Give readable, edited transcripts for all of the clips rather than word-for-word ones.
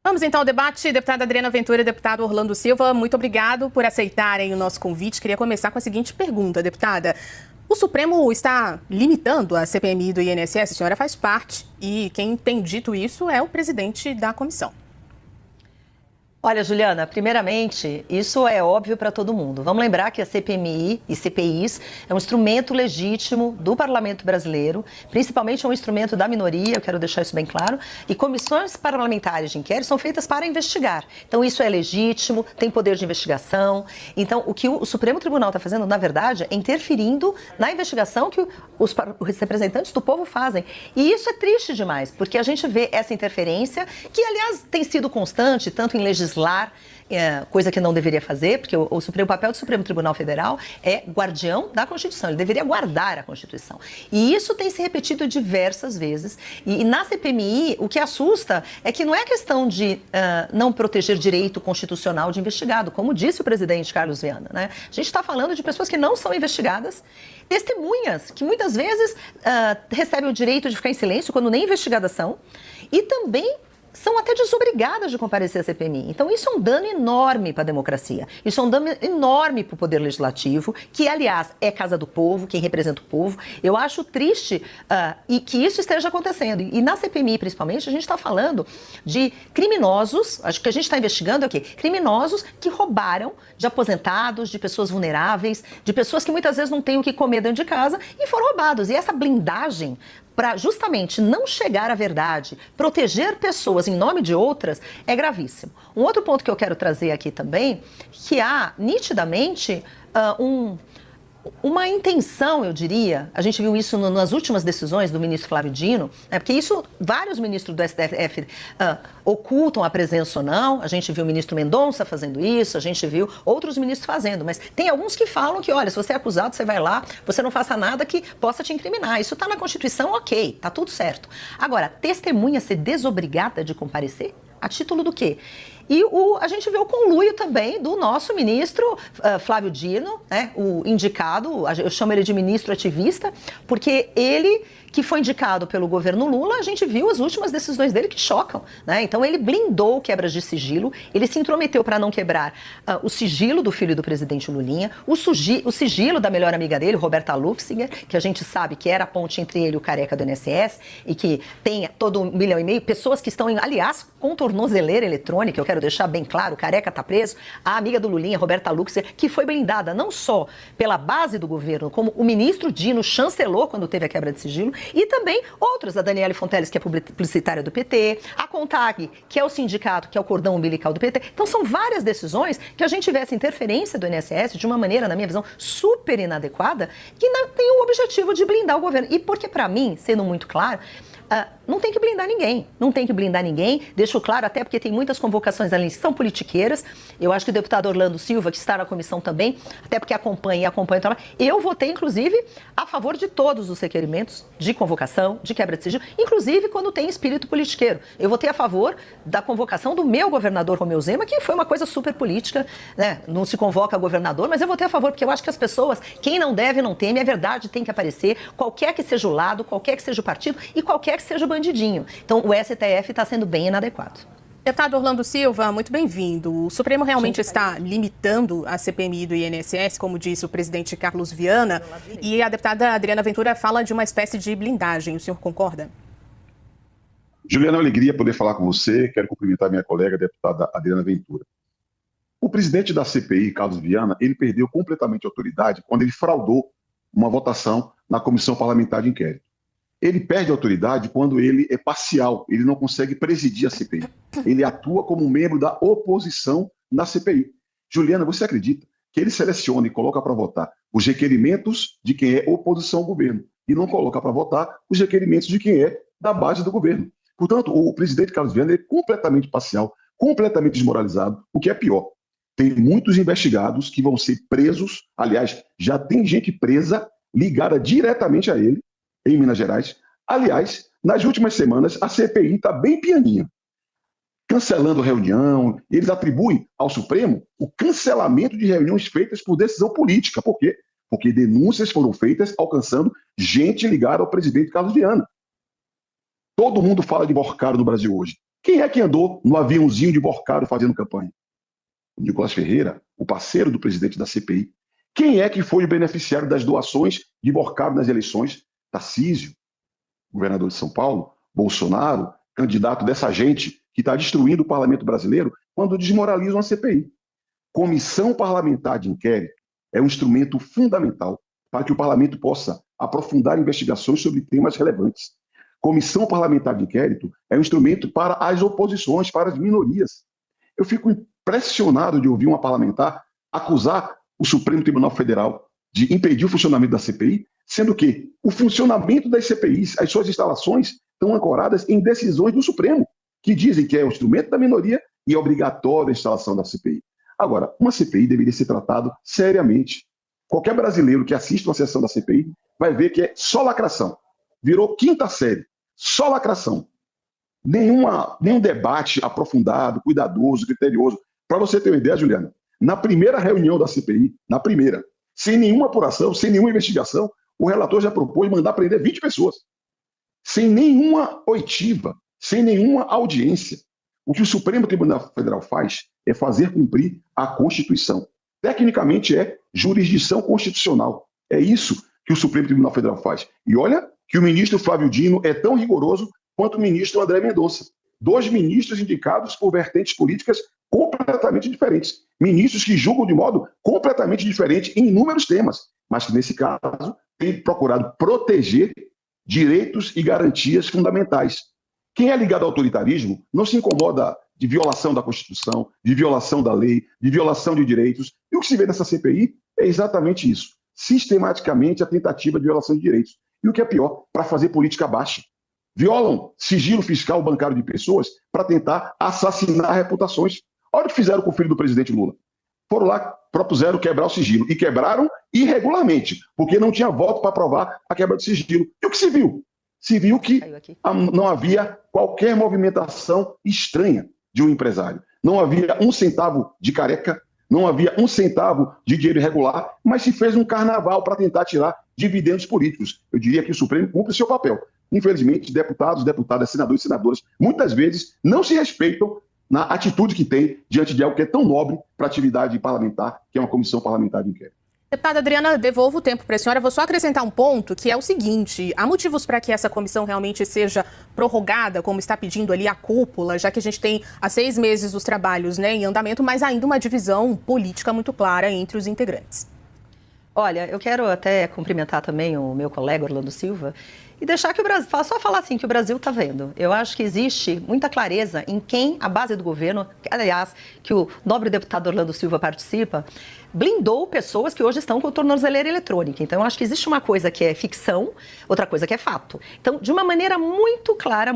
Vamos então ao debate. Deputada Adriana Ventura e deputado Orlando Silva, muito obrigado por aceitarem o nosso convite. Queria começar com a seguinte pergunta, deputada. O Supremo está limitando a CPMI do INSS, a senhora faz parte, e quem tem dito isso é o presidente da comissão. Olha, Juliana, primeiramente, isso é óbvio para todo mundo. Vamos lembrar que a CPMI e CPIs é um instrumento legítimo do parlamento brasileiro, principalmente é um instrumento da minoria, eu quero deixar isso bem claro, e comissões parlamentares de inquérito são feitas para investigar. Então, isso é legítimo, tem poder de investigação. Então, o que o Supremo Tribunal está fazendo, na verdade, é interferindo na investigação que os representantes do povo fazem. E isso é triste demais, porque a gente vê essa interferência, que, aliás, tem sido constante, tanto em legislação, coisa que não deveria fazer, porque o papel do Supremo Tribunal Federal é guardião da Constituição, ele deveria guardar a Constituição. E isso tem se repetido diversas vezes. E na CPMI, o que assusta é que não é questão de não proteger direito constitucional de investigado, como disse o presidente Carlos Viana, né? A gente está falando de pessoas que não são investigadas, testemunhas, que muitas vezes recebem o direito de ficar em silêncio quando nem investigadas são, e também são até desobrigadas de comparecer à CPMI. Então, isso é um dano enorme para a democracia. Isso é um dano enorme para o Poder Legislativo, que, aliás, é casa do povo, quem representa o povo. Eu acho triste e que isso esteja acontecendo. E na CPMI, principalmente, a gente está falando de criminosos, acho que a gente está investigando é o quê? Criminosos que roubaram de aposentados, de pessoas vulneráveis, de pessoas que muitas vezes não têm o que comer dentro de casa e foram roubados. E essa blindagem para justamente não chegar à verdade, proteger pessoas em nome de outras, é gravíssimo. Um outro ponto que eu quero trazer aqui também, que há nitidamente uma intenção, eu diria, a gente viu isso nas últimas decisões do ministro Flávio Dino, porque isso, vários ministros do STF ocultam a presença ou não, a gente viu o ministro Mendonça fazendo isso, a gente viu outros ministros fazendo, mas tem alguns que falam que, olha, se você é acusado, você vai lá, você não faça nada que possa te incriminar. Isso está na Constituição, ok, está tudo certo. Agora, testemunha ser desobrigada de comparecer? A título do quê? E a gente vê o conluio também do nosso ministro Flávio Dino, né, o indicado, eu chamo ele de ministro ativista, porque ele, que foi indicado pelo governo Lula, a gente viu as últimas decisões dele que chocam, né? Então ele blindou quebras de sigilo, ele se intrometeu para não quebrar o sigilo do filho do presidente Lulinha, o sigilo da melhor amiga dele, Roberta Luxinger, que a gente sabe que era a ponte entre ele e o careca do INSS, e que tem todo 1,5 milhão, pessoas que estão, aliás, com tornozeleira eletrônica, eu quero deixar bem claro, o careca está preso, a amiga do Lulinha, Roberta Luxinger, que foi blindada não só pela base do governo, como o ministro Dino chancelou quando teve a quebra de sigilo, e também outros, a Daniele Fonteles, que é publicitária do PT, a CONTAG, que é o sindicato, que é o cordão umbilical do PT. Então são várias decisões que a gente vê essa interferência do INSS de uma maneira, na minha visão, super inadequada, que não tem o objetivo de blindar o governo. E porque, para mim, sendo muito claro, não tem que blindar ninguém, não tem que blindar ninguém, deixo claro, até porque tem muitas convocações ali que são politiqueiras. Eu acho que o deputado Orlando Silva, que está na comissão também, até porque acompanha o trabalho, eu votei, inclusive, a favor de todos os requerimentos de convocação, de quebra de sigilo, inclusive quando tem espírito politiqueiro. Eu votei a favor da convocação do meu governador Romeu Zema, que foi uma coisa super política, né? Não se convoca governador, mas eu votei a favor, porque eu acho que as pessoas, quem não deve, não teme, a verdade tem que aparecer, qualquer que seja o lado, qualquer que seja o partido e qualquer que seja o bandidinho. Então, o STF está sendo bem inadequado. Deputado Orlando Silva, muito bem-vindo. O Supremo realmente está limitando a CPMI do INSS, como disse o presidente Carlos Viana, e a deputada Adriana Ventura fala de uma espécie de blindagem. O senhor concorda? Juliana, é uma alegria poder falar com você. Quero cumprimentar minha colega, a deputada Adriana Ventura. O presidente da CPI, Carlos Viana, ele perdeu completamente a autoridade quando ele fraudou uma votação na Comissão Parlamentar de Inquérito. Ele perde a autoridade quando ele é parcial, ele não consegue presidir a CPI. Ele atua como membro da oposição na CPI. Juliana, você acredita que ele seleciona e coloca para votar os requerimentos de quem é oposição ao governo e não coloca para votar os requerimentos de quem é da base do governo? Portanto, o presidente Carlos Viana é completamente parcial, completamente desmoralizado, o que é pior. Tem muitos investigados que vão ser presos, aliás, já tem gente presa ligada diretamente a ele, em Minas Gerais. Aliás, nas últimas semanas, a CPI está bem pianinha, cancelando reunião. Eles atribuem ao Supremo o cancelamento de reuniões feitas por decisão política. Por quê? Porque denúncias foram feitas alcançando gente ligada ao presidente Carlos Viana. Todo mundo fala de Borcaro no Brasil hoje. Quem é que andou no aviãozinho de Borcaro fazendo campanha? O Nicolás Ferreira, o parceiro do presidente da CPI. Quem é que foi o beneficiário das doações de Borcaro nas eleições? Tarcísio, governador de São Paulo, Bolsonaro, candidato dessa gente que está destruindo o parlamento brasileiro quando desmoralizam a CPI. Comissão parlamentar de inquérito é um instrumento fundamental para que o parlamento possa aprofundar investigações sobre temas relevantes. Comissão parlamentar de inquérito é um instrumento para as oposições, para as minorias. Eu fico impressionado de ouvir uma parlamentar acusar o Supremo Tribunal Federal de impedir o funcionamento da CPI, sendo que o funcionamento das CPIs, as suas instalações, estão ancoradas em decisões do Supremo, que dizem que é o instrumento da minoria e é obrigatória a instalação da CPI. Agora, uma CPI deveria ser tratada seriamente. Qualquer brasileiro que assista uma sessão da CPI vai ver que é só lacração. Virou quinta série, só lacração. Nenhum debate aprofundado, cuidadoso, criterioso. Para você ter uma ideia, Juliana, na primeira reunião da CPI, sem nenhuma apuração, sem nenhuma investigação, o relator já propôs mandar prender 20 pessoas. Sem nenhuma oitiva, sem nenhuma audiência. O que o Supremo Tribunal Federal faz é fazer cumprir a Constituição. Tecnicamente é jurisdição constitucional. É isso que o Supremo Tribunal Federal faz. E olha que o ministro Flávio Dino é tão rigoroso quanto o ministro André Mendonça. 2 ministros indicados por vertentes políticas completamente diferentes. Ministros que julgam de modo completamente diferente em inúmeros temas, mas que, nesse caso, têm procurado proteger direitos e garantias fundamentais. Quem é ligado ao autoritarismo não se incomoda de violação da Constituição, de violação da lei, de violação de direitos. E o que se vê nessa CPI é exatamente isso. Sistematicamente a tentativa de violação de direitos. E o que é pior, para fazer política baixa. Violam sigilo fiscal bancário de pessoas para tentar assassinar reputações. Olha o que fizeram com o filho do presidente Lula. Foram lá, propuseram quebrar o sigilo. E quebraram irregularmente, porque não tinha voto para aprovar a quebra do sigilo. E o que se viu? Se viu que não havia qualquer movimentação estranha de um empresário. Não havia 1 centavo de careca, não havia 1 centavo de dinheiro irregular, mas se fez um carnaval para tentar tirar dividendos políticos. Eu diria que o Supremo cumpre seu papel. Infelizmente, deputados, deputadas, senadores e senadoras, muitas vezes não se respeitam na atitude que tem diante de algo que é tão nobre para a atividade parlamentar, que é uma comissão parlamentar de inquérito. Deputada Adriana, devolvo o tempo para a senhora. Vou só acrescentar um ponto, que é o seguinte: há motivos para que essa comissão realmente seja prorrogada, como está pedindo ali a cúpula, já que a gente tem há 6 meses dos trabalhos, né, em andamento, mas ainda uma divisão política muito clara entre os integrantes. Olha, eu quero até cumprimentar também o meu colega Orlando Silva e deixar que o Brasil, só falar assim, que o Brasil está vendo. Eu acho que existe muita clareza em quem a base do governo, aliás, que o nobre deputado Orlando Silva participa, blindou pessoas que hoje estão com tornozeleira eletrônica. Então, eu acho que existe uma coisa que é ficção, outra coisa que é fato. Então, de uma maneira muito clara,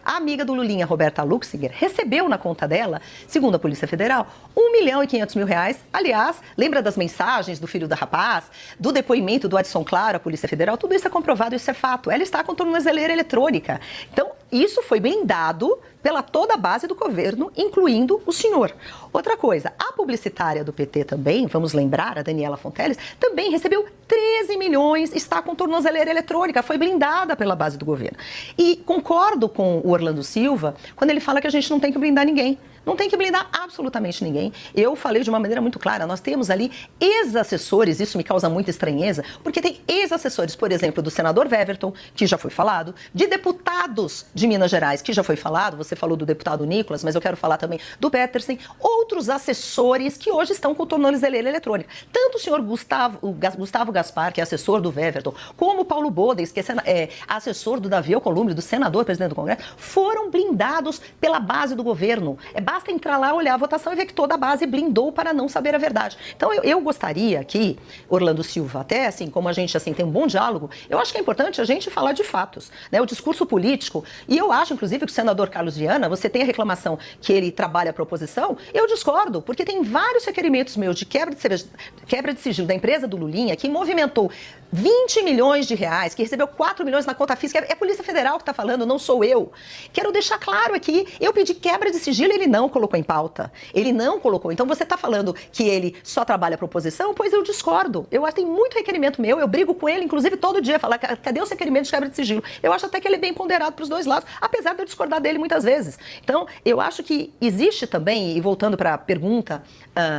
a amiga do Lulinha, Roberta Luxinger, recebeu na conta dela, segundo a Polícia Federal, R$1.500.000. Aliás, lembra das mensagens do filho da rapaz, do depoimento do Adson Claro à Polícia Federal? Tudo isso é comprovado, isso é fato. Ela está com tornozeleira eletrônica. Então, isso foi blindado pela toda a base do governo, incluindo o senhor. Outra coisa, a publicitária do PT também, vamos lembrar, a Daniela Fonteles, também recebeu 13 milhões, está com tornozeleira eletrônica, foi blindada pela base do governo. E concordo com o Orlando Silva quando ele fala que a gente não tem que blindar ninguém. Não tem que blindar absolutamente ninguém. Eu falei de uma maneira muito clara, nós temos ali ex-assessores, isso me causa muita estranheza, porque tem ex-assessores, por exemplo, do senador Weverton, que já foi falado, de deputados de Minas Gerais, que já foi falado, você falou do deputado Nicolas, mas eu quero falar também do Petersen, outros assessores que hoje estão com tornozeleira eletrônica. Tanto o senhor Gustavo Gaspar, que é assessor do Weverton, como o Paulo Bodes, que é assessor do Davi Alcolumbre, do senador, presidente do Congresso, foram blindados pela base do governo. Basta entrar lá, olhar a votação e ver que toda a base blindou para não saber a verdade. Então, eu gostaria que, Orlando Silva, até assim, como a gente assim, tem um bom diálogo, eu acho que é importante a gente falar de fatos, né? O discurso político, e eu acho, inclusive, que o senador Carlos Viana, você tem a reclamação que ele trabalha a proposição, eu discordo, porque tem vários requerimentos meus de quebra de sigilo da empresa do Lulinha, que movimentou 20 milhões de reais, que recebeu 4 milhões na conta física, é a Polícia Federal que está falando, não sou eu. Quero deixar claro aqui, eu pedi quebra de sigilo, ele não colocou em pauta. Ele não colocou. Então você está falando que ele só trabalha para oposição? Pois eu discordo. Eu acho que tem muito requerimento meu, eu brigo com ele, inclusive todo dia, falar, cadê os requerimentos de quebra de sigilo? Eu acho até que ele é bem ponderado para os dois lados, apesar de eu discordar dele muitas vezes. Então, eu acho que existe também, e voltando para a pergunta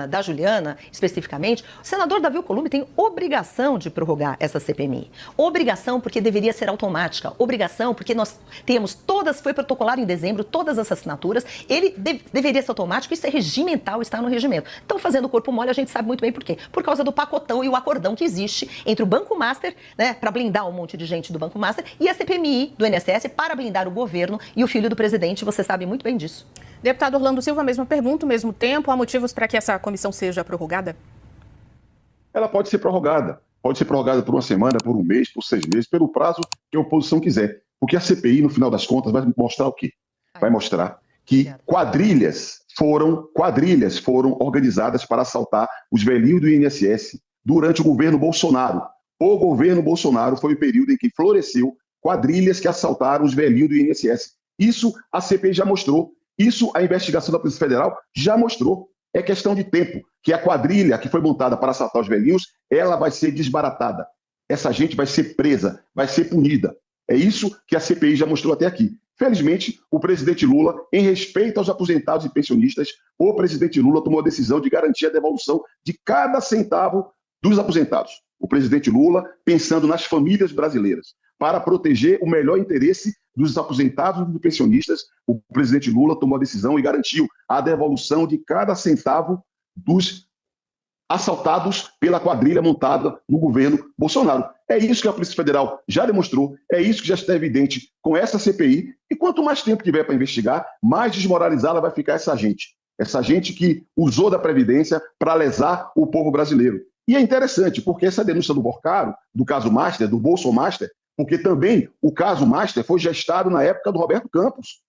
da Juliana, especificamente, o senador Davi Alcolumbre tem obrigação de prorrogar essa CPMI. Obrigação porque deveria ser automática. Obrigação porque nós temos todas, foi protocolado em dezembro, todas as assinaturas. Ele deveria ser automático, isso é regimental, está no regimento. Então, fazendo o corpo mole, a gente sabe muito bem por quê. Por causa do pacotão e o acordão que existe entre o Banco Master, né, para blindar um monte de gente do Banco Master, e a CPMI do INSS para blindar o governo e o filho do presidente. Você sabe muito bem disso. Deputado Orlando Silva, mesma pergunta, mesmo tempo. Há motivos para que essa comissão seja prorrogada? Ela pode ser prorrogada. Pode ser prorrogada por uma semana, por um mês, por 6 meses, pelo prazo que a oposição quiser. Porque a CPI, no final das contas, vai mostrar o quê? Vai mostrar que quadrilhas foram organizadas para assaltar os velhinhos do INSS durante o governo Bolsonaro. O governo Bolsonaro foi o período em que floresceu quadrilhas que assaltaram os velhinhos do INSS. Isso a CPI já mostrou. Isso a investigação da Polícia Federal já mostrou. É questão de tempo que a quadrilha que foi montada para assaltar os velhinhos, ela vai ser desbaratada. Essa gente vai ser presa, vai ser punida. É isso que a CPI já mostrou até aqui. Felizmente, o presidente Lula, em respeito aos aposentados e pensionistas, o presidente Lula tomou a decisão de garantir a devolução de cada centavo dos aposentados. O presidente Lula, pensando nas famílias brasileiras, para proteger o melhor interesse dos aposentados e dos pensionistas, o presidente Lula tomou a decisão e garantiu a devolução de cada centavo dos assaltados pela quadrilha montada no governo Bolsonaro. É isso que a Polícia Federal já demonstrou, é isso que já está evidente com essa CPI, e quanto mais tempo tiver para investigar, mais desmoralizada vai ficar essa gente que usou da Previdência para lesar o povo brasileiro. E é interessante, porque essa denúncia do Borcaro, do caso Master, do Bolso Master, porque também o caso Master foi gestado na época do Roberto Campos.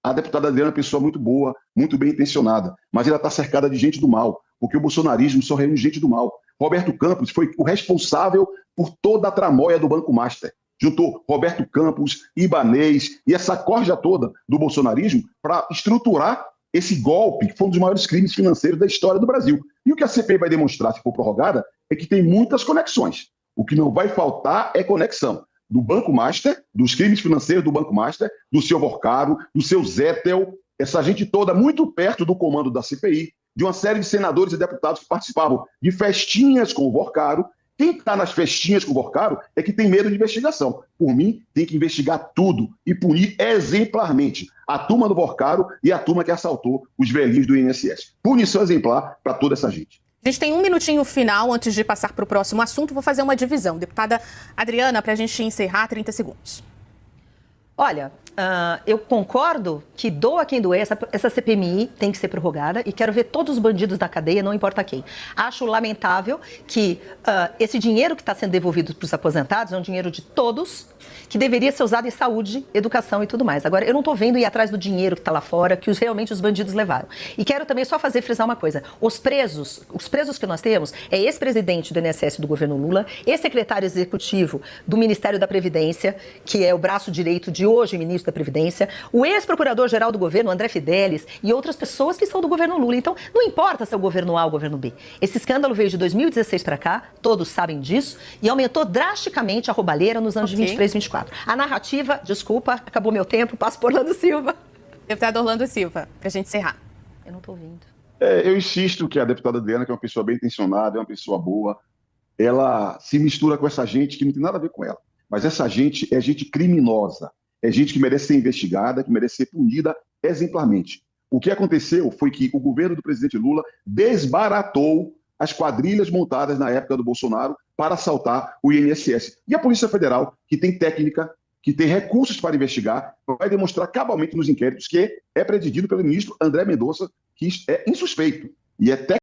A deputada Adriana é uma pessoa muito boa, muito bem intencionada, mas ela está cercada de gente do mal, porque o bolsonarismo só reúne gente do mal. Roberto Campos foi o responsável por toda a tramóia do Banco Master. Juntou Roberto Campos, Ibanez e essa corja toda do bolsonarismo para estruturar esse golpe, que foi um dos maiores crimes financeiros da história do Brasil. E o que a CPI vai demonstrar, se for prorrogada, é que tem muitas conexões. O que não vai faltar é conexão do Banco Master, dos crimes financeiros do Banco Master, do seu Borcaro, do seu Zettel, essa gente toda muito perto do comando da CPI, de uma série de senadores e deputados que participavam de festinhas com o Borcaro. Quem está nas festinhas com o Borcaro é que tem medo de investigação. Por mim, tem que investigar tudo e punir exemplarmente a turma do Borcaro e a turma que assaltou os velhinhos do INSS. Punição exemplar para toda essa gente. A gente tem um minutinho final antes de passar para o próximo assunto. Vou fazer uma divisão. Deputada Adriana, para a gente encerrar, 30 segundos. Olha, eu concordo que doa quem doer, essa CPMI tem que ser prorrogada e quero ver todos os bandidos da cadeia, não importa quem. Acho lamentável que esse dinheiro que está sendo devolvido para os aposentados é um dinheiro de todos, que deveria ser usado em saúde, educação e tudo mais. Agora, eu não estou vendo ir atrás do dinheiro que está lá fora, que realmente os bandidos levaram. E quero também só frisar uma coisa. Os presos que nós temos é ex-presidente do INSS do governo Lula, ex-secretário executivo do Ministério da Previdência, que é o braço direito de hoje, ministro da Previdência, o ex-procurador-geral do governo, André Fidelis, e outras pessoas que são do governo Lula. Então, não importa se é o governo A ou o governo B. Esse escândalo veio de 2016 para cá, todos sabem disso, e aumentou drasticamente a roubalheira nos anos de 23 e 24. A narrativa, desculpa, acabou meu tempo, passo por Orlando Silva. Deputado Orlando Silva, para a gente encerrar. Eu não estou ouvindo. Eu insisto que a deputada Adriana, que é uma pessoa bem intencionada, é uma pessoa boa, ela se mistura com essa gente que não tem nada a ver com ela. Mas essa gente é gente criminosa, é gente que merece ser investigada, que merece ser punida exemplarmente. O que aconteceu foi que o governo do presidente Lula desbaratou as quadrilhas montadas na época do Bolsonaro para assaltar o INSS. E a Polícia Federal, que tem técnica, que tem recursos para investigar, vai demonstrar cabalmente nos inquéritos que é presidido pelo ministro André Mendonça, que é insuspeito e é